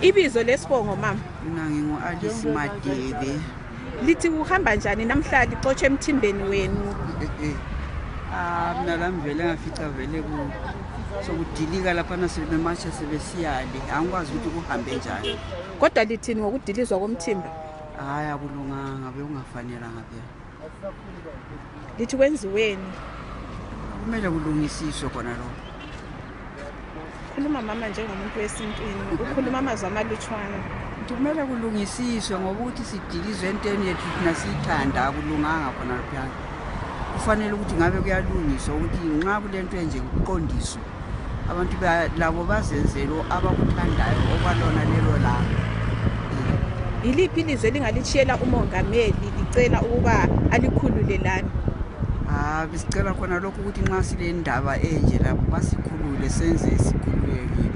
Ibizo lesibongo mama? Mina ngingu-Alice Madebe. Lithi uhamba njani namhla licotshe emthimbeni wenu? Mina lami vele ngafica vele sokudilika laphana sebemasha sebesiyale. Angikwazi ukuthi kuhambe njani. Kodwa lithini ngokudilizwa komthimba? Hayi akulunganga bekungafanelanga phela. Lithi kwenziweni? Kumele kulungisiswe khona lokho. Khuluma mama njengomuntu wesintwini, ukhuluma amazwi amalutshwana. Kumele kulungisiswe ngoba ukuthi sidilizwe entweni yethu thina siyithanda akulunganga khona lapha. Kufanele ukuthi ngabe kuyalungiswa ukuthi nxa kulento enje kuqondiswe abantu labo bazenzelo abakuthandayo okwalona lelo la. Iliphi ilizwe lingalishiyela umongameli licela ukuba alikhululelani? Bisicela khona lokho ukuthi nxa sile ndaba enje lapho basikhulule senze sikhululekile.